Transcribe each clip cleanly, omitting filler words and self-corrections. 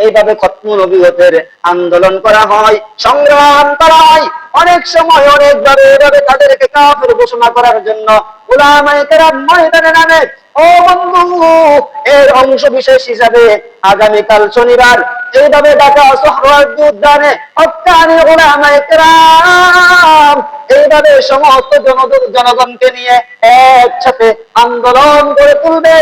এইভাবে খতমুল নবুয়তের আন্দোলন করা হয়, সংগ্রাম করা হয়। অনেক সময় অনেকভাবে এভাবে তাদেরকে কাফের ঘোষণা করার জন্য উলামায়ে কেরাম ময়দানে নামে। ও বন্ধু, এর অংশ বিশেষ হিসাবে আগামীকাল শনিবার এইভাবে ঢাকা সোহরাওয়ার্দী উদ্যানে হক্কানি উলামায়ে কেরাম এইভাবে সমস্ত জনগণকে নিয়ে একসাথে আন্দোলন করে তুলবে।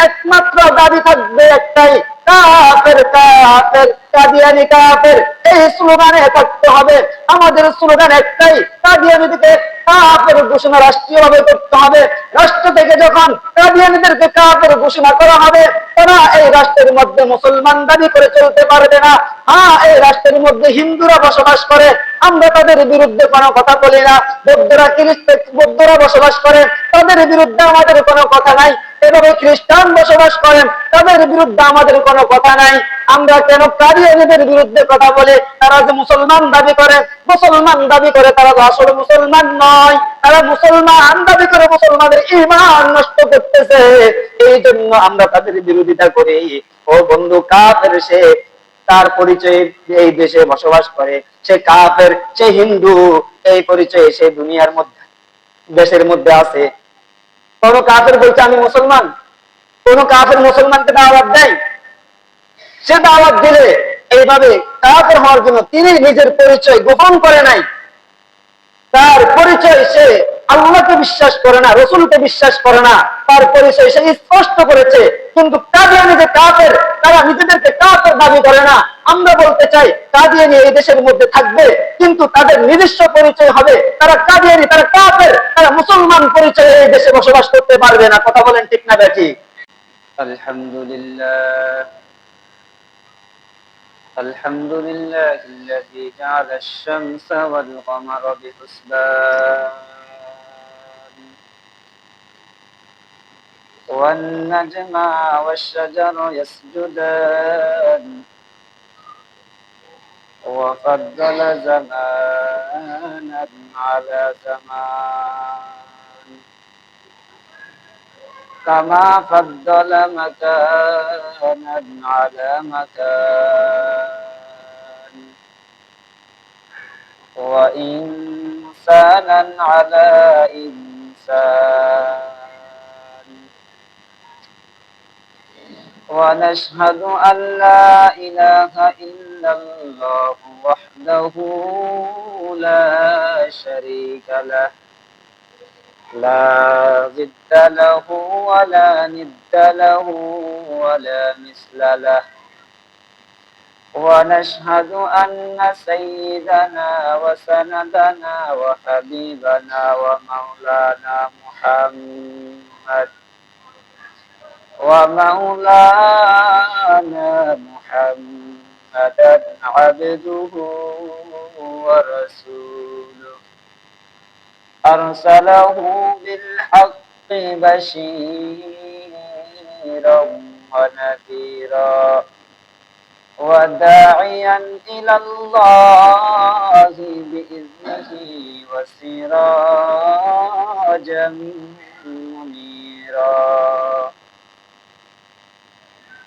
একমাত্র দাবি থাকবে একটাই, কাফের কাফের কাদিয়ানি কাফের, এই স্লোগানে থাকতে হবে। আমাদের স্লোগান একটাই, কাদিয়ানিদেরকে কাফের ঘোষণা রাষ্ট্রীয়ভাবে করতে হবে। রাষ্ট্র থেকে যখন কাদিয়ানিদেরকে কাফের ঘোষণা করা হবে, তারা এই রাষ্ট্রের মধ্যে মুসলমান দাবি করে চলতে পারবে না। হ্যাঁ, এই রাষ্ট্রের মধ্যে হিন্দুরা বসবাস করে, আমরা তাদের বিরুদ্ধে কোনো কথা বলি না। বৌদ্ধরা বসবাস করে, তাদের বিরুদ্ধে আমাদের কোনো কথা নাই। এভাবে খ্রিস্টান বসবাস করেন, তাদের বিরুদ্ধে আমাদের কোনো কথা নাই। আমরা কেন কাদিয়ানীদের বিরুদ্ধে কথা বলে? তারা যে মুসলমান দাবি করে, তারা তো আসলে মুসলমান নয়। তারা মুসলমান দাবি করে মুসলমানের ঈমান নষ্ট করতেছে, এই জন্য আমরা তাদের বিরোধিতা করি। ও বন্ধু, কাফের সে, তার পরিচয়ে এই দেশে বসবাস করে, সে কাফের, সে হিন্দু, এই পরিচয়ে সে দুনিয়ার মধ্যে, দেশের মধ্যে আছে। কোন কাফের বলছে আমি মুসলমান? কোন কাফের মুসলমানকে দাওয়াত দেয়? সে দাওয়াত দিলে এইভাবে কাফের হওয়ার জন্য তিনি নিজের পরিচয় গোপন করে নাই। তার পরিচয়, সে আল্লাহকে বিশ্বাস করে না, রসুলকে বিশ্বাস করে না, তার পরিচয় সে স্পষ্ট করেছে। কিন্তু কাদিয়ানি যে কাফের, তারা নিজেদেরকে কাফের দাবি করে না। আমরা বলতে চাই, কাদিয়ানি এই দেশের মধ্যে থাকবে, কিন্তু তাদের নিজস্ব পরিচয় হবে, তারা কাদিয়ানি, তারা কাফের, তারা মুসলমান পরিচয়ে এই দেশে বসবাস করতে পারবে না। কথা বলেন ঠিক না বেঠিক? আলহামদুলিল্লাহ الحمد لله الذي جعل الشمس والقمر بحسبان والنجم والشجر يسجدان وفضل زمانا على زمان كما فضل مكانا على مكان وإنسانا على إنسان ونشهد أن لا إله إلا الله وحده لا شريك له لا ضد له ولا ند له ولا مثل له ونشهد أن سيدنا وسندنا وحبيبنا ومولانا محمدا عبده ورسوله أرسله بالحق بشيرا ونذيرا وداعيا إلى الله بإذنه وسراجا منيرا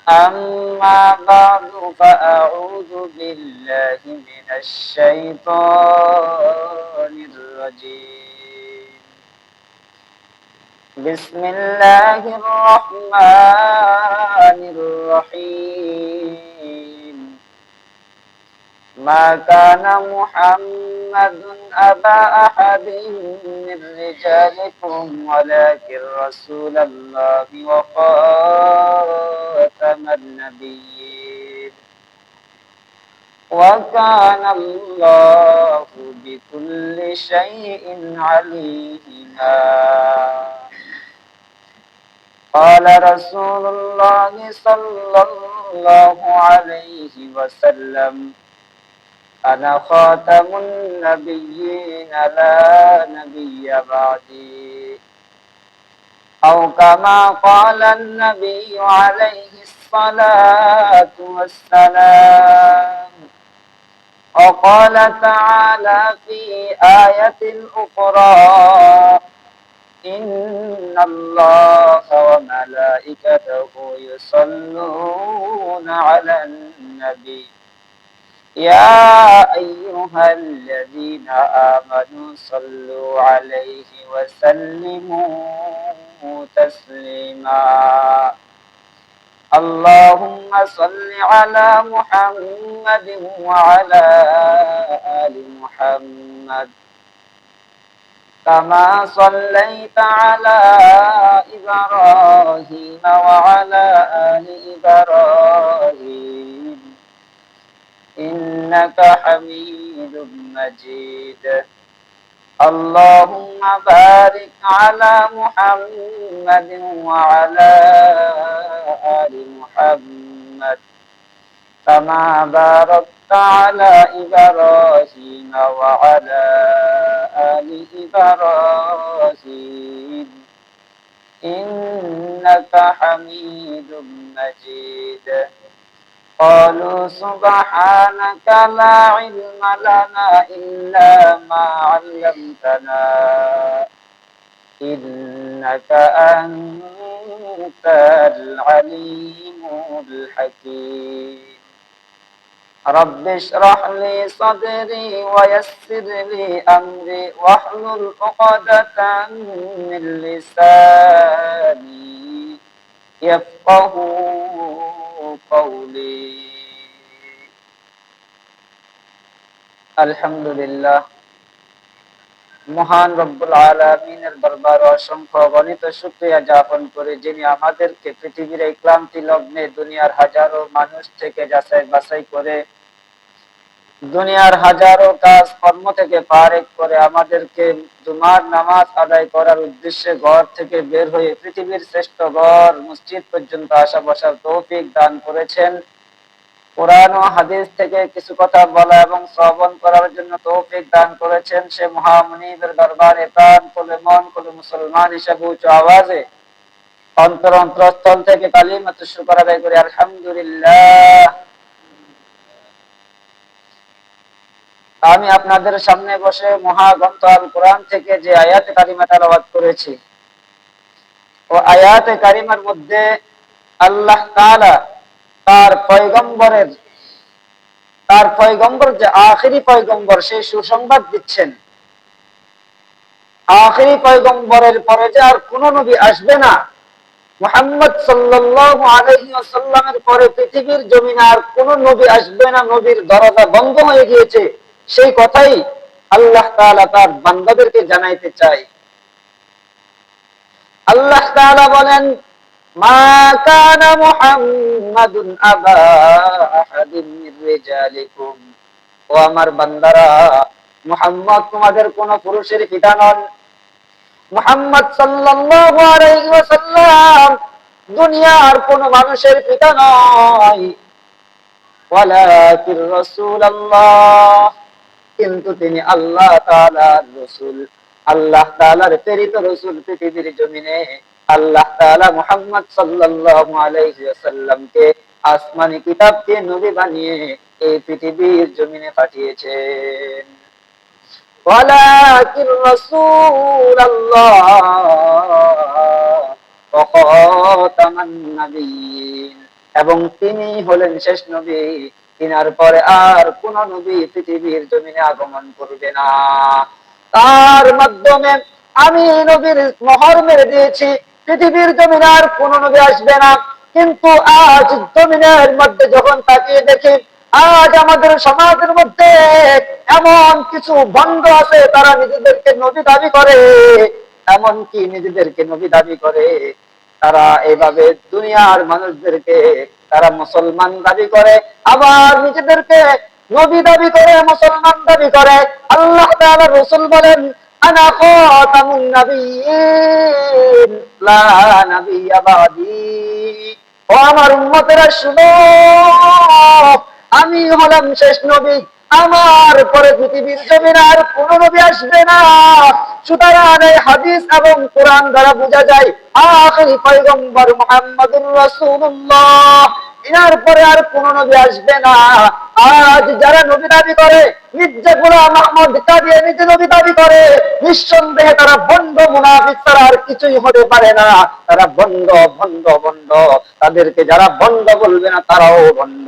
أما بعد فأعوذ بالله من الشيطان الرجيم بسم الله الرحمن الرحيم ما كان محمد أبا أحد من رجالكم ولكن رسول الله وخاتم النبيين وكان الله بكل شيء عليما قال رسول الله صلى الله عليه وسلم أنا خاتم النبيين لا نبي بعدي أو كما قال النبي عليه الصلاة والسلام وقال تعالى في آية أخرى إن الله وملائكته يصلون على النبي يا أيها الذين آمنوا صلوا عليه وسلموا تسليما اللهم صل على محمد وعلى آل محمد كما صليت على إبراهيم وعلى آل إبراهيم إنك حميد مجيد اللهم بارك على محمد وعلى آل محمد كما باركت على إبراهيم وعلى آل إبراهيم إنك حميد مجيد قالوا سبحانك لا علم لنا إلا ما علمتنا إنك أنت العليم الحكيم رب اشرح لي صدري ويسر لي أمري واحلل عقدة من لساني يفقه قولي আলহামদুলিল্লাহ মহান রব্বুল আলামিনের দরবারে অসংখ্য গণিত শুকরিয়া জ্ঞাপন করে যিনি আমাদেরকে পৃথিবীর এই ক্লান্তি লগ্নে দুনিয়ার হাজারো মানুষ থেকে যাচাই বাছাই করে দুনিয়ার হাজারো কাজ কর্ম থেকে পারেক করে আমাদেরকে জুমার নামাজ আদায় করার উদ্দেশ্যে ঘর থেকে বের হয়ে পৃথিবীর শ্রেষ্ঠ ঘর মসজিদ পর্যন্ত আসা বসার তৌফিক দান করেছেন কোরআন ও হাদিস থেকে কিছু কথা বলা এবং শ্রবণ করার জন্য তৌফিক দান করেছেন সে মহামুনিবের দরবারে প্রাণ খুলে মন খুলে মুসলমান হিসেবে উচ্চ আওয়াজে অন্তরস্থল থেকে কালিমাতুশ শুকর আদায় করি আলহামদুলিল্লাহ। আমি আপনাদের সামনে বসে মহাগ্রন্থ আল কোরআন থেকে যে আয়াতে কারিমা তেলাওয়াত করেছি ও আয়াতে কারিমার মধ্যে আল্লাহ তাআলা তার পয়গম্বর যে আখিরি পয়গম্বর সেই সুসংবাদ দিচ্ছেন আখিরি পয়গম্বরের পরে যে আর কোন নবী আসবে না, মুহাম্মদ সাল্লাল্লাহু আলাইহি ওয়াসাল্লামের পরে পৃথিবীর জমিনে আর কোন নবী আসবে না, নবীর দরজা বন্ধ হয়ে গিয়েছে, সেই কথাই আল্লাহ তাআলা তার বান্দাদেরকে জানাইতে চায়। আল্লাহ তাআলা বলেন মা কানা মুহাম্মাদুন আবা আহাদিন মির রিজালিকুম, ও আমার বান্দারা মুহাম্মদ তোমাদের কোন পুরুষের পিতা নন। মুহাম্মদ সাল্লাল্লাহু আলাইহি ওয়াসাল্লাম দুনিয়ার কোন মানুষের পিতা নয়, ওয়ালাকির রাসূলুল্লাহ, কিন্তু তিনি আল্লাহ তাআলার রাসূল, আল্লাহ তাআলার প্রেরিত রাসূল। পৃথিবীর জমিনে আল্লাহ তাআলা মুহাম্মদ সাল্লাল্লাহু আলাইহি ওয়াসাল্লামকে আসমানি কিতাব দিয়ে নবী বানিয়ে এই পৃথিবীর জমিনে পাঠিয়েছেন। ওয়ালাকির রাসূলুল্লাহ ওয়া খাতামান নাবিয়্যিন, এবং তিনি হলেন শেষ নবী, তিনার পরে আর কোন নবী পৃথিবীর জমিনে আগমন করবে না। তার মাধ্যমে আমি নবীর মোহর মেরে দিয়েছি, পৃথিবীর জমিনে আর কোন নবী আসবে না। কিন্তু আজ জমিনের মধ্যে যখন তাকিয়ে দেখি, আজ আমাদের সমাজের মধ্যে এমন কিছু ভণ্ড আছে, তারা নিজেদেরকে নবী দাবি করে, এমনকি নিজেদেরকে নবী দাবি করে, তারা এইভাবে দুনিয়ার মানুষদেরকে তারা মুসলমান দাবি করে, আবার নিজেদেরকে নবী দাবি করে, মুসলমান দাবি করে। আল্লাহ তাআলা রাসূল বলেন আনা খাতামুন নাবিয়্যিন লা নাবিয়্যা বাদি, ও আমার উম্মতেরা শুনো, আমি হলাম শেষ নবী, আমার পরে পৃথিবীর জমিনে আর কোন নবী আসবে না। সুতরাং এই হাদিস এবং কোরআন দ্বারা বোঝা যায় আখিরি পয়গম্বর মুহাম্মদুর রাসূলুল্লাহ, ইনার পরে আর কোন নবী আসবে না। আজ যারা নবী দাবি করে, মির্জা গোলাম আহমদ কাদিয়ানী যে নবী দাবি করে, নিঃসন্দেহে তারা ভণ্ড মুনাফিক ছাড়া আর কিছুই হতে পারে না। তারা ভণ্ড ভণ্ড ভণ্ড, তাদেরকে যারা ভণ্ড বলবে না তারাও ভণ্ড।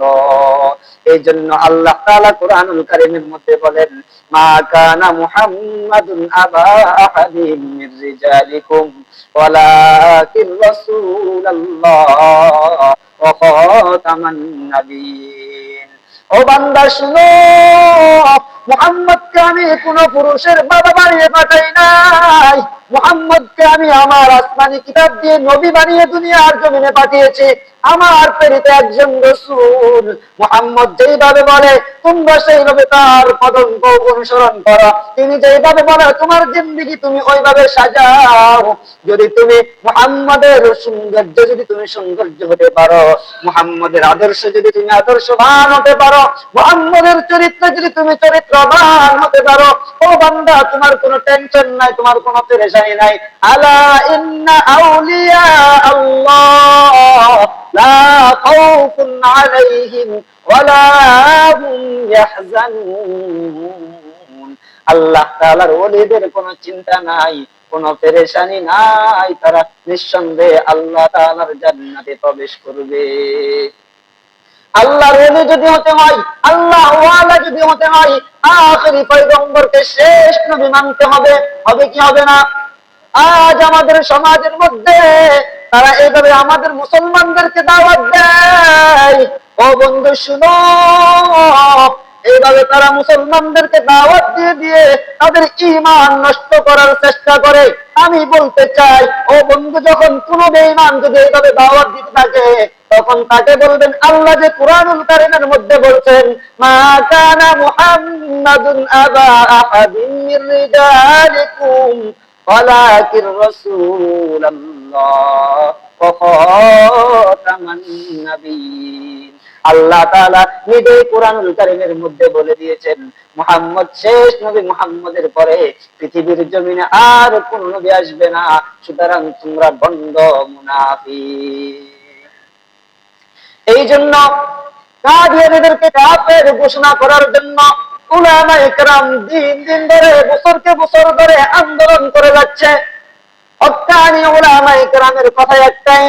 এই জন্য আল্লাহ তাআলা কুরআনুল কারীমের মধ্যে বলেন, মা কানা মুহাম্মাদুন আবা আহাদিম মির রিজালিকুম ওয়ালাকিন রাসূলুল্লাহ ওয়া খাতামান নাবিয়্যিন। ও বান্দা শুনো, মুহাম্মদকে আমি কোন পুরুষের বাবা বানিয়ে পাঠাই নাই। মুহাম্মদকে আমি আমার আসমানি কিতাব দিয়ে নবী বানিয়ে দুনিয়ার জমিনে পাঠিয়েছি। আমার প্রেরিত একজন রাসূল। মুহাম্মদ যেইভাবে বলে তোমরা সেইভাবে তার পদঙ্ক অনুসরণ করো। তিনি যেইভাবে বলে তোমার জিন্দেগি তুমি ওইভাবে সাজাও। যদি তুমি মুহাম্মদের সৌন্দর্য যদি তুমি সৌন্দর্য হতে পারো, মুহাম্মদের আদর্শ যদি তুমি আদর্শবান হতে পারো, মুহাম্মদের চরিত্র যদি তুমি চরিত্রবান হতে পারো, ও বান্দা তোমার কোনো টেনশন নাই, তোমার কোনো পেরেশানি নাই। আলা ইন্না আউলিয়া আল্লাহ লা খাউফুন আলাইহিম ওয়ালা হুম ইয়াহজানুন। আল্লাহ তাআলার ওলিদের কোনো চিন্তা নাই, কোনো পেরেশানি নাই, তারা নিঃসন্দেহে আল্লাহ তাআলার জান্নাতে প্রবেশ করবে। আল্লাহর ওলি যদি হতে হয়, আল্লাহ ওয়ালা যদি হতে হয়, আখেরি পয়গম্বরকে শেষ নবী মানতে হবে। হবে কি হবে না? আজ আমাদের সমাজের মধ্যে তারা এইভাবে আমাদের মুসলমানদেরকে দাওয়াত দেয়। ও বন্ধু শুনো, এইভাবে তারা মুসলমানদেরকে দাওয়াত দিয়ে দিয়ে তাদের ঈমান নষ্ট করার চেষ্টা করে। আমি বলতে চাই, ও বন্ধু, যখন কোন বেঈমান যদি এইভাবে দাওয়াত দিতে থাকে, তখন তাকে বলবেন আল্লাহ যে কুরআনুল কারীমের মধ্যে বলছেন, মা কানা মুহাম্মাদুন আবা আহাদিন মির রিজালিকুম ওয়ালাকিন রাসূলুল্লাহ ওয়া খাতামান নাবিয়্যিন। আল্লাহ তাআলা নিজেই কুরআনুল কারীমের মধ্যে বলে দিয়েছেন মুহাম্মদ শেষ নবী, মুহাম্মদের পরে পৃথিবীর জমিনে আর কোন নবী আসবে না। সুতরাং তোমরা ভণ্ড মুনাফিক। এই জন্য কাদিয়ানীদেরকে কাফের ঘোষণা করার জন্য উলামায়ে কেরাম দিন দিন ধরে, বছরকে বছর ধরে আন্দোলন করে যাচ্ছে। হক্কানি উলামায়ে কেরামের কথা একটাই,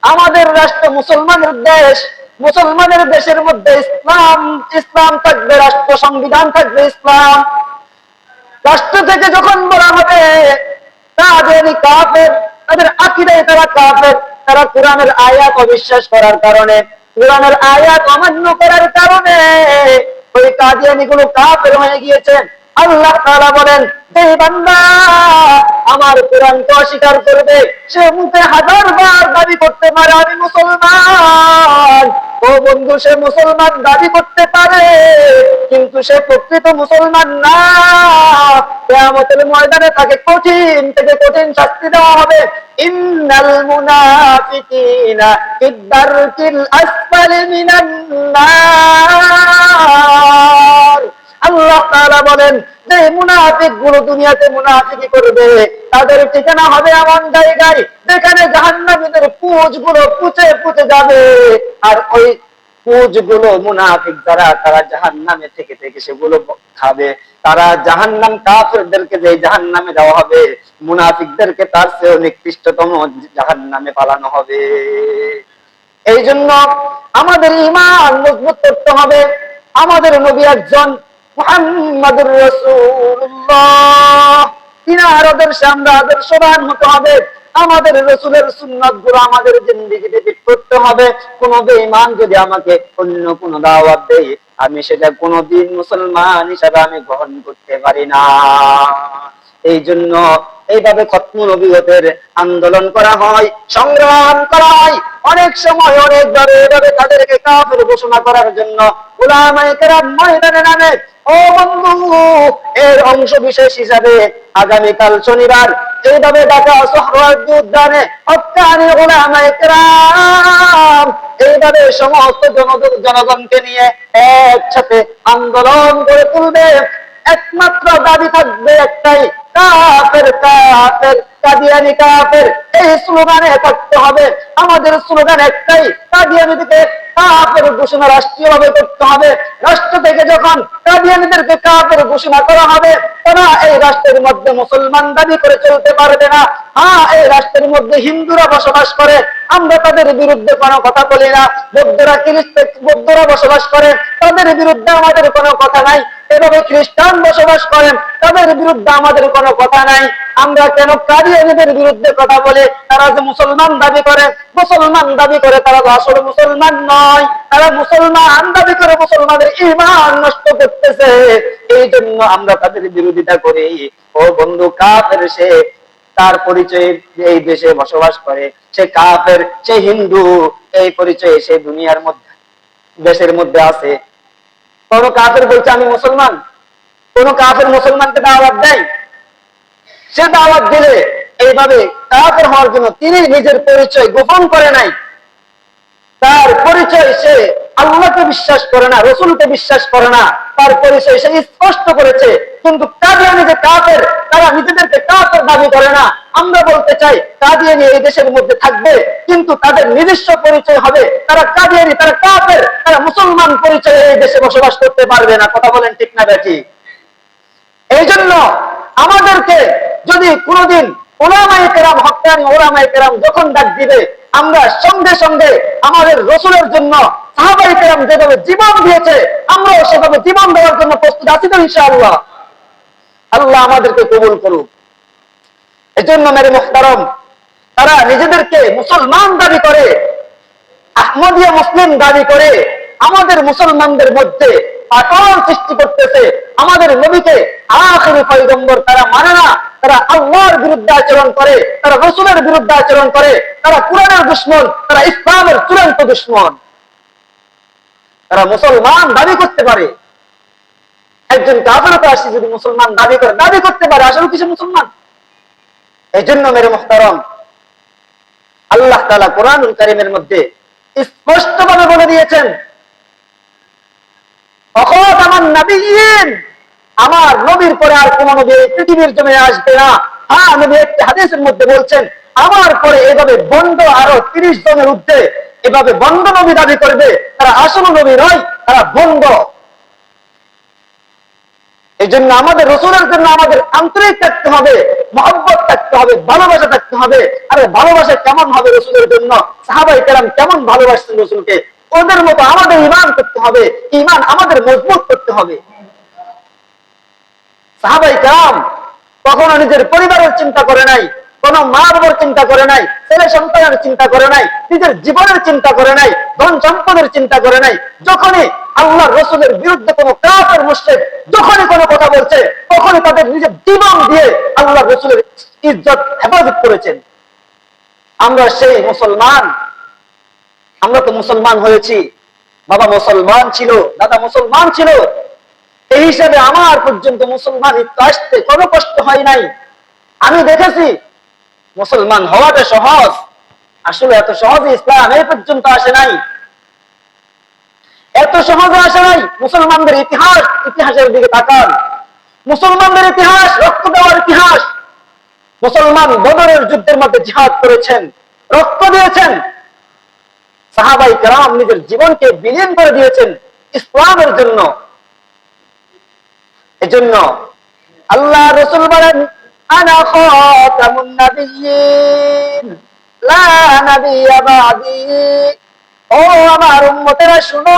আমাদের রাষ্ট্র মুসলমানের দেশ, মুসলমানের দেশের মধ্যে ইসলাম ইসলাম থাকবে, রাষ্ট্র সংবিধান থাকবে ইসলাম। রাষ্ট্র থেকে যখন বলা হবে কাদিয়ানী কাফের, তাদের আকীদায় তারা কাফের, তারা কোরআনের আয়াত অবিশ্বাস করার কারণে, কোরআনের আয়াত অমান্য করার কারণে ওই কাদিয়ানী গুলো কাফের হয়ে গিয়েছেন। আল্লাহ তাআলা বলেন, যে বান্দা আমার কোরআনকে অস্বীকার করবে, সে মুখে 1000 বার দাবি করতে পারে আমি মুসলমান। ও বন্ধু, সে মুসলমান দাবি করতে পারে, কিন্তু সে প্রকৃত মুসলমান না। কিয়ামতের ময়দানে তাকে কঠিন থেকে কঠিন শাস্তি দেওয়া হবে। ইন্নাল মুনাফিকিনা ফিদ-দারকিল আসফালি মিনান নার। আল্লাহ তাআলা বলেন, যে মুনাফিক গুলো দুনিয়াতে মুনাফিকি করবে, তাদের ঠিকানা হবে এমন জায়গায় যেখানে জাহান্নামীদের পুঁজ গুলো পুঁচে পুঁচে যাবে। আর ওই পুঁজ গুলো মুনাফিক যারা, তারা জাহান্নামে থেকে থেকে সেগুলো খাবে। তারা জাহান্নাম, কাফেরদেরকে যে জাহান্নামে দেওয়া হবে, মুনাফিকদেরকে তার চেয়ে নিকৃষ্টতম জাহান্নামে পালানো হবে। এই জন্য আমাদের ঈমান মজবুত করতে হবে। আমাদের নবী একজন, মুহাম্মাদুর রাসূলুল্লাহ। তিনার আদর্শে আমরা আদর্শবান হতে হবে। আমাদের রাসূলের সুন্নাত গুলো আমাদের জিন্দেগিতে ফিট করতে হবে। কোন বেঈমান যদি আমাকে অন্য কোন দাওয়াত দেয়, আমি সেটা কোনদিন মুসলমান হিসাবে আমি গ্রহণ করতে পারি না। এই জন্য এইভাবে খতমুল নবুয়তের আন্দোলন করা হয়, সংগ্রাম করা হয়। অনেক সময় অনেকভাবে এভাবে তাদেরকে কাফের ঘোষণা করার জন্য উলামায়ে কেরাম ময়দানে নামে। ও বন্ধু, এর অংশ বিশেষ হিসাবে আগামীকাল শনিবার এইভাবে ঢাকা সোহরাওয়ার্দী উদ্যানে হক্কানি উলামায়ে কেরাম এইভাবে সমস্ত জনগণকে নিয়ে একসাথে আন্দোলন করে তুলবে। একমাত্র দাবি থাকবে একটাই, কাফের কাফের, কাদিয়ানি কাফের, এই স্লোগানে থাকতে হবে। আমাদের স্লোগান একটাই, কাদিয়ানিদেরকে কাফের ঘোষণা রাষ্ট্রীয়ভাবে করতে হবে। রাষ্ট্র থেকে যখন কাদিয়ানিদেরকে কাফের ঘোষণা করা হবে, তারা এই রাষ্ট্রের মধ্যে মুসলমান দাবি করে চলতে পারবে না। হ্যাঁ, এই রাষ্ট্রের মধ্যে হিন্দুরা বসবাস করে, আমরা তাদের বিরুদ্ধে কোনো কথা বলি না। বৌদ্ধরা বসবাস করে, তাদের বিরুদ্ধে আমাদের কোনো কথা নাই। এভাবে খ্রিস্টান বসবাস করেন, তাদের বিরুদ্ধে আমাদের কোনো কথা নাই। আমরা কেন কাদিয়ানীদের বিরুদ্ধে কথা বলে? তারা যে মুসলমান দাবি করে, মুসলমান দাবি করে, তারা তো আসলে মুসলমান নয়। তারা মুসলমান দাবি করে মুসলমানদের ঈমান নষ্ট করতেছে, এই জন্য আমরা তাদের বিরোধিতা করি। ও বন্ধু, কাফের সে, তার পরিচয়ে এই দেশে বসবাস করে, সে কাফের, সে হিন্দু, এই পরিচয়ে সে দুনিয়ার মধ্যে, দেশের মধ্যে আছে। কোন কাফের বলছে আমি মুসলমান? কোন কাফের মুসলমানকে দাওয়াত দেয়? সে দাওয়াত দিলে এইভাবে কাফের হওয়ার জন্য তিনি নিজের পরিচয় গোপন করে নাই। তার পরিচয়, সে আল্লাহকে বিশ্বাস করে না, রসুলকে বিশ্বাস করে না, তার পরিচয় সে স্পষ্ট করেছে। কিন্তু কাদিয়ানি যে কাফের, তারা নিজেদেরকে কাফের দাবি করে না। আমরা বলতে চাই, কাদিয়ানি এই দেশের মধ্যে থাকবে, কিন্তু তাদের নিজস্ব পরিচয় হবে, তারা কাদিয়ানি, তারা কাফের, তারা মুসলমান পরিচয়ে এই দেশে বসবাস করতে পারবে না। কথা বলেন ঠিক না বেঠি? এই জন্য আমাদেরকে যদি কোনোদিন ওলামায়ে কেরাম, হক্কানি ওলামায়ে কেরাম যখন ডাক দিবে, আমরা সঙ্গে সঙ্গে আমাদের রসুলের জন্য সাহাবায়ে কেরাম যেভাবে জীবন দিয়েছে, আমরাও সেভাবে জীবন দেওয়ার জন্য প্রস্তুত আছি তো ইনশাআল্লাহ। আল্লাহ আমাদেরকে কবুল করুক। এজন্য মেরে মুহতারম, তারা নিজেদেরকে মুসলমান দাবি করে, আহমদিয়া মুসলিম দাবি করে, আমাদের মুসলমানদের মধ্যে পাটন সৃষ্টি করতেছে। আমাদের নবীকে আখিরি পয়গম্বর তারা মানে না, তারা আল্লাহর বিরুদ্ধে আচরণ করে, তারা রসুলের বিরুদ্ধে আচরণ করে, তারা কোরআনের দুশমন, তারা ইসলামের চূড়ান্ত দুশমন। তারা মুসলমান দাবি করতে পারে, একজন কাফেরও তো আসে যদি মুসলমান দাবি করতে পারে, আসলে কিছু মুসলমান। এই জন্য মেরে মুহতারম, আল্লাহ তাআলা কোরআনুল কারীমের মধ্যে স্পষ্টভাবে বলে দিয়েছেন, আমার নবীর পরে আর কোন নবী পৃথিবীর জমিনে আসবে না। হ্যাঁ, নবী একটি হাদিসের মধ্যে বলছেন, আমার পরে এভাবে বন্ড আরো 30 জনের ঊর্ধ্বে এভাবে বন্ড নবী দাবি করবে, তারা আসল নবী নয়, তারা বন্ড। এই জন্য আমাদের রসুলের জন্য আমাদের আন্তরিক থাকতে হবে, মহব্বত থাকতে হবে, ভালোবাসা থাকতে হবে। আরে ভালোবাসা কেমন হবে রসুলের জন্য? সাহাবায়ে কেরাম কেমন ভালোবাসতেন রসুলকে, ওদের মতো আমাদের ঈমান করতে হবে, ঈমান আমাদের মজবুত করতে হবে। সাহাবায়ে কেরাম কখনো নিজের পরিবারের চিন্তা করে নাই, কোন মা বাবার চিন্তা করে নাই, ছেলে সন্তানের চিন্তা করে নাই, নিজের জীবনের চিন্তা করে নাই, ধন সম্পদের চিন্তা করে নাই। যখনই আল্লাহর রসুলের বিরুদ্ধে কোনো কাফের মুশরিক যখনই কোনো কথা বলছে, তখনই তাদের নিজের জীবন দিয়ে আল্লাহর রসুলের ইজ্জত হেফাজত করেছেন। আমরা সেই মুসলমান, আমরা তো মুসলমান হয়েছি। বাবা মুসলমান ছিল, দাদা মুসলমান ছিল, এই হিসাবে আমার পর্যন্ত মুসলমান আসতে কোনো কষ্ট হয় নাই। আমি দেখেছি মুসলমান হওয়াটা সহজ, আসলে এত সহজে ইসলাম এই পর্যন্ত আসে নাই, এত সহজে আসে নাই। মুসলমানদের ইতিহাসের দিকে তাকান, মুসলমানদের ইতিহাস রক্ত দেওয়ার ইতিহাস। মুসলমান বদরের যুদ্ধের মধ্যে জিহাদ করেছেন, রক্ত দিয়েছেন। সাহাবায়ে কেরাম নিজের জীবনকে বিলীন করে দিয়েছেন ইসলামের জন্য। এজন্য আল্লাহ রাসূল বলেন, আনা খাতামুন নাবিয়্যিন লা নাবিয়্যা বাদি। ও আমার উম্মতেরা শুনো,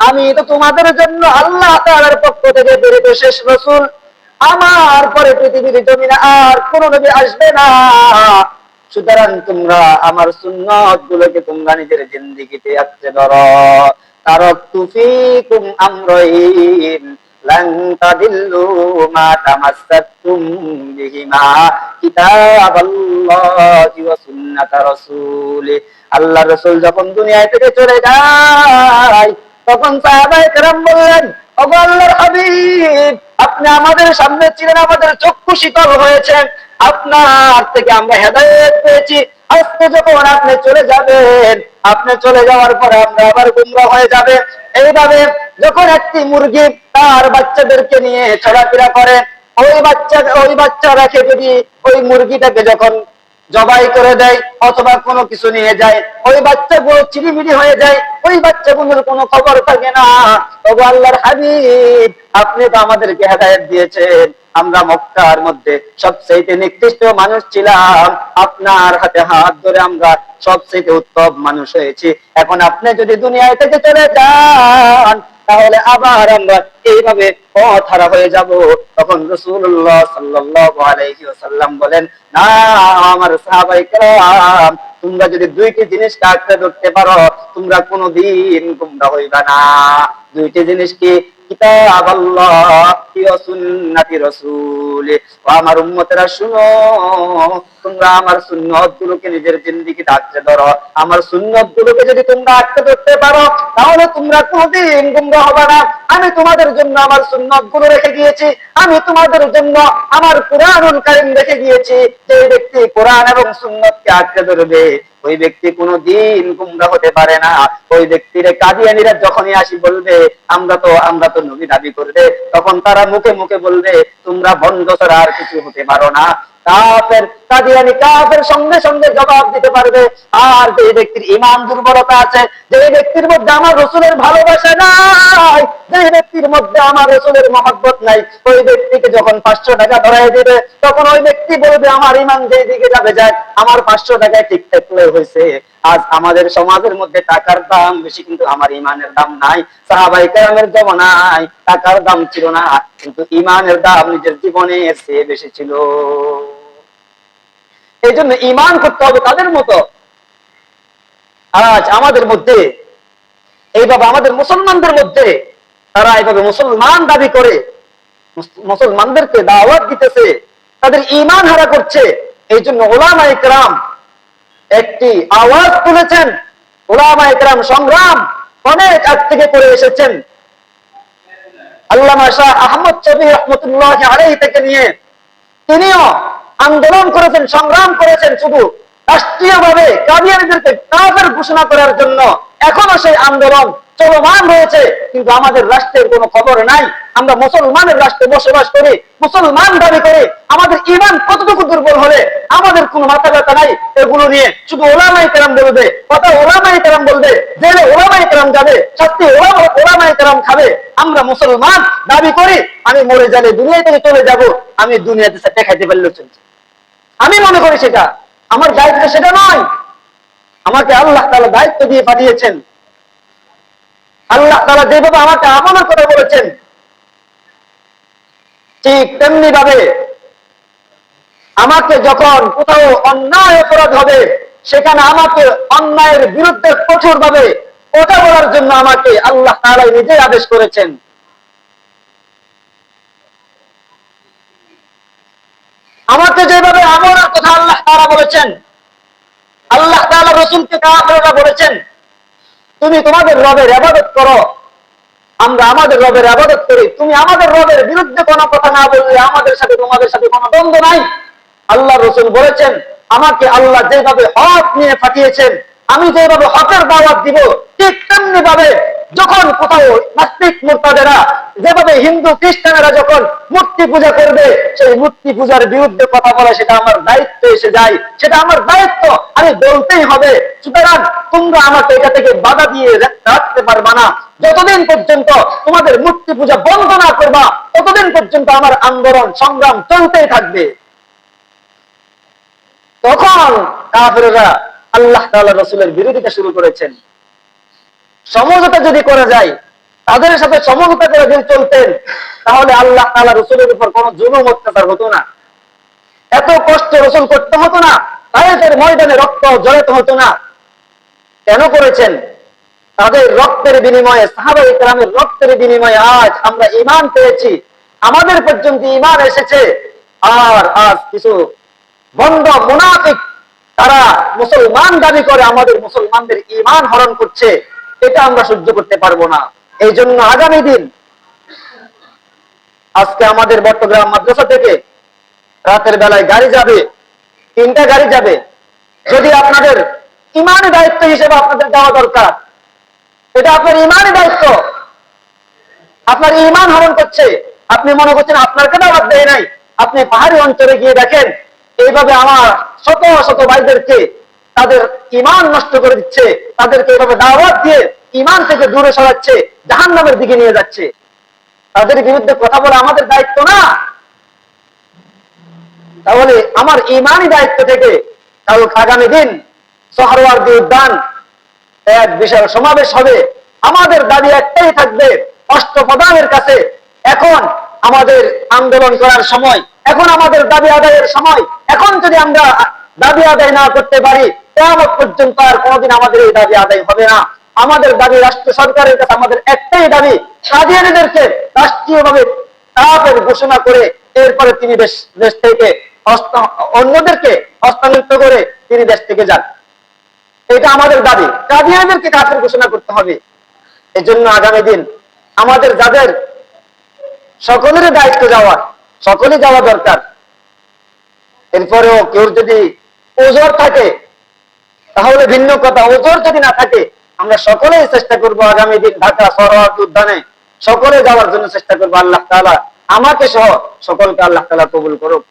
আমি তো তোমাদের জন্য আল্লাহ তাআলার পক্ষ থেকে প্রেরিত শেষ রাসূল। আমার পরে পৃথিবীর জমিনে আর কোন নবী আসবে না। সুতরাং তোমরা আমার সুন্নাত গুলোকে তোমরা নিজের জিন্দেগিতে আঁকড়ে ধরো। তারাকতু ফীকুম আমরাইন লান তাদিল্লু মা তামাসসাকতুম বিহিমা কিতাবাল্লাহি ওয়া সুন্নাতা রাসূলি। আল্লাহর রাসূল যখন দুনিয়া থেকে চলে যায়, তখন সাহাবায়ে কেরাম বললেন, ওগো আল্লাহর হাবিব, আপনি আমাদের সামনে ছিলেন, আমাদের চক্ষু শীতল হয়েছে, আপনার থেকে আমরা হেদায়েত পেয়েছি। আজকে যখন আপনি চলে যাবেন, আপনি চলে যাওয়ার পরে আমরা আবার গুমরাহ হয়ে যাবে। এইভাবে যখন একটি মুরগি তার বাচ্চাদেরকে নিয়ে চলাফেরা করে, ওই বাচ্চা রেখে যদি ওই মুরগিটাকে যখন জবাই করে দেয় অথবা কোনো কিছু নিয়ে যায়, ওই বাচ্চাগুলো চিরিমিরি হয়ে যায়, ওই বাচ্চাগুলোর কোনো খবর থাকে না। ওগো আল্লাহর হাবিব, আপনি তো আমাদেরকে হেদায়েত দিয়েছেন, আমরা মক্কার মধ্যে সবচেয়ে নিকৃষ্ট মানুষ ছিলাম, আপনার হাতে হাত ধরে আমরা সবচেয়ে উত্তম মানুষ হয়েছি। এখন আপনি যদি দুনিয়া থেকে চলে যান, তাহলে আবার আমরা এইভাবে পথহারা হয়ে যাব। তখন রাসূলুল্লাহ সাল্লাল্লাহু আলাইহি ওয়াসাল্লাম বলেন, না আমার সাহাবায়ে কেরাম, তোমরা যদি দুইটি জিনিস আঁকড়ে ধরতে পারো, তোমরা কোনোদিন গোমরাহ হইবা না। দুইটি জিনিস কি? কিতাব আল্লাহ ওয়া সুন্নতি রাসূল। ও আমার উম্মতেরা শুনো, তোমরা আমার সুন্নাত গুলোকে নিজের জিন্দেগিতে আঁকড়ে ধরো। আমার সুন্নাত গুলোকে যদি তোমরা আঁকড়ে ধরতে পারো, তাহলে তোমরা কোনোদিন গোমরাহ হবে না। আমি তোমাদের জন্য আমার সুন্নাত গুলো রেখে গিয়েছি, আমি তোমাদের জন্য আমার কুরআনুল কারীম রেখে গিয়েছি। যে ব্যক্তি কোরআন এবং সুন্নাতকে আঁকড়ে ধরবে, ওই ব্যক্তি কোনোদিন গোমরাহ হতে পারে না। ওই ব্যক্তির কাদিয়ানীরা যখনই আসি বলবে আমরা তো নবী দাবি করবে, তখন তারা মুখে মুখে বলবে তোমরা ভণ্ড ছাড়া আর কিছু হতে পারো না। কাফের কাদিয়ানী কাফের সঙ্গে সঙ্গে জবাব দিতে পারবে। আর যে ব্যক্তির ঈমান দুর্বলতা আছে, যে ব্যক্তির মধ্যে আমার রাসূলের ভালোবাসা নাই, যে ব্যক্তির মধ্যে আমার রাসূলের মহব্বত নাই, ওই ব্যক্তিকে যখন 500 টাকা ধরায় দিবে, তখন ওই ব্যক্তি বলবে আমার ঈমান যেই দিকে যাবে যাক, আমার 500 টাকায় ঠিক থাকলে হয়েছে। আজ আমাদের সমাজের মধ্যে টাকার দাম বেশি, কিন্তু আমার ঈমানের দাম নাই। সাহাবায়ে কেরামের জামানায় টাকার দাম ছিল না, কিন্তু ঈমানের দাম নিজের জীবনে চেয়ে বেশি ছিল। এই জন্য ঈমান করতে হবে তাদের মতো। আজ আমাদের মধ্যে এইভাবে, আমাদের মুসলমানদের মধ্যে তারা এইভাবে মুসলমান দাবি করে মুসলমানদেরকে দাওয়াত দিতেছে, তাদের ঈমান হারা করছে। এই জন্য উলামায়ে কেরাম একটি আওয়াজ তুলেছেন, উলামায়ে কেরাম সংগ্রাম অনেক আগ থেকে করে এসেছেন। আল্লামা শাহ আহমদ শফী রাহমাতুল্লাহি আলাইহি থেকে নিয়ে তিনিও আন্দোলন করেছেন, সংগ্রাম করেছেন, শুধু রাষ্ট্রীয়ভাবে কাদিয়ানীদেরকে কাফের ঘোষণা করার জন্য। এখনো সেই আন্দোলন চলমান রয়েছে, কিন্তু আমাদের রাষ্ট্রের কোনো খবর নাই। আমরা মুসলমানের রাষ্ট্রে বসবাস করি, মুসলমান দাবি করি, আমাদের ঈমান কতটুকু দুর্বল হলে আমাদের কোনো মাথা ব্যথা নাই। এগুলো নিয়ে শুধু উলামায়ে কেরাম বলবে, কথা উলামায়ে কেরাম বলবে, জেলে উলামায়ে কেরাম যাবে, শাস্তি উলামায়ে কেরাম খাবে। আমরা মুসলমান দাবি করি, আমি মরে গেলে দুনিয়া থেকে চলে যাব, আমি দুনিয়াতে দেখাইতে পারলে চলছে। আমি মনে করি সেটা আমার দায়িত্ব, সেটা নয়। আমাকে আল্লাহ তাআলা দায়িত্ব দিয়ে পাঠিয়েছেন। আল্লাহ তাআলা যেভাবে আমাকে আমানত করে বলেছেন, ঠিক তেমনি ভাবে আমাকে যখন কোথাও অন্যায় অপরাধ হবে, সেখানে আমাকে অন্যায়ের বিরুদ্ধে কঠোরভাবে কথা বলার জন্য আমাকে আল্লাহ তাআলা নিজেই আদেশ করেছেন। আমাকে যেভাবে আমলের কথা আল্লাহ তাআলা বলেছেন, আল্লাহ তাআলা রাসূলকে কাফেররা বলেছেন তুমি তোমাদের রবের ইবাদত করো, আমরা আমাদের রবের ইবাদত করি, তুমি আমাদের রবের বিরুদ্ধে কোনো কথা না বললে আমাদের সাথে তোমাদের সাথে কোনো দ্বন্দ্ব নাই। আল্লাহ রাসূল বলেছেন আমাকে আল্লাহ যেভাবে হক নিয়ে পাঠিয়েছেন, আমি যেভাবে হকের দাওয়াত দিব, ঠিক তেমনি ভাবে যখন কোথাও নাস্তিক মুরতাদেরা, যেভাবে হিন্দু খ্রিস্টানেরা যখন মূর্তি পূজা করবে, সেই মূর্তি পূজার বিরুদ্ধে কথা বলা সেটা আমার দায়িত্ব এসে যায়, সেটা আমার দায়িত্ব, আমি বলতেই হবে। সুতরাং তোমরা আমাকে এটা থেকে বাধা দিয়ে রাখতে পারবা না। যতদিন পর্যন্ত তোমাদের মূর্তি পূজা বন্ধ না করবা, ততদিন পর্যন্ত আমার আন্দোলন সংগ্রাম চলতেই থাকবে। তখন কাফেররা আল্লাহ তাআলা রাসূলের বিরোধিতা শুরু করেছেন। সমঝোতা যদি করা যায়, তাদের সাথে সমঝোতা করে যদি চলতেন, তাহলে আল্লাহ তাআলা রাসূলের উপর কোনো জুলুম অত্যাচার হতো না, এত কষ্ট রাসূল করতে হতো না, তায়েফের ময়দানে রক্ত ঝরাতে হতো না। কেন করেছেন? তাদের রক্তের বিনিময়ে, সাহাবায়ে কেরামের রক্তের বিনিময়ে আজ আমরা ঈমান পেয়েছি, আমাদের পর্যন্ত ঈমান এসেছে। আর আজ কিছু বন্ড মুনাফিক তারা মুসলমান দাবি করে আমাদের মুসলমানদের ঈমান হরণ করছে, এটা আমরা সহ্য করতে পারবো না। এই জন্য আগামী দিন, আজকে আমাদের বট্টগ্রাম মাদ্রাসা থেকে রাতের বেলায় গাড়ি যাবে, 3টা গাড়ি যাবে। যদি আপনাদের ঈমানি দায়িত্ব হিসেবে আপনাদের দেওয়া দরকার, এটা আপনার ঈমানি দায়িত্ব, আপনার ঈমান হরণ করছে, আপনি মনে করছেন আপনাকে দাওয়াত দেয় নাই, আপনি পাহাড়ি অঞ্চলে গিয়ে দেখেন এইভাবে আমার শত শত ভাইদেরকে তাদের ঈমান নষ্ট করে দিচ্ছে, তাদেরকে এইভাবে দাওয়াত দিয়ে ঈমান থেকে দূরে সরাচ্ছে, জাহান্নামের দিকে নিয়ে যাচ্ছে। তাদের বিরুদ্ধে কথা বলা আমাদের দায়িত্ব না? তাহলে আমার ঈমানি দায়িত্ব থেকে কাল আগামী দিন সোহরাওয়ার্দী উদ্যান এক বিশাল সমাবেশ হবে। আমাদের দাবি একটাই থাকবে অষ্টপ্রধানের কাছে, এখন আমাদের আন্দোলন করার সময়, এখন আমাদের দাবি আদায়ের সময়। এখন যদি আমরা দাবি আদায় না করতে পারি, কিয়ামত পর্যন্ত আর কোনোদিন আমাদের এই দাবি আদায় হবে না। আমাদের দাবি রাষ্ট্র সরকারের কাছে আমাদের একটাই দাবি, কাদিয়ানীদেরকে রাষ্ট্রীয়ভাবে কাফের ঘোষণা করে এরপরে তিনি দেশ থেকে অন্যদেরকে হস্তান্তর করে তিনি দেশ থেকে যান। এটা আমাদের দাবি, কাদিয়ানীদেরকে কাফের ঘোষণা করতে হবে। এজন্য আগামী দিন আমাদের যাদের সকলের দায়িত্ব যাওয়ার, সকলে যাওয়া দরকার। এরপরেও কেউ যদি ওজোর থাকে তাহলে ভিন্ন কথা, ওজোর যদি না থাকে আমরা সকলেই চেষ্টা করব আগামী দিন ঢাকা সোহরাওয়ার্দী উদ্যানে সকলে যাওয়ার জন্য চেষ্টা করবো। আল্লাহ তাআলা আমাকে সহ সকলকে আল্লাহ তাআলা কবুল করুক।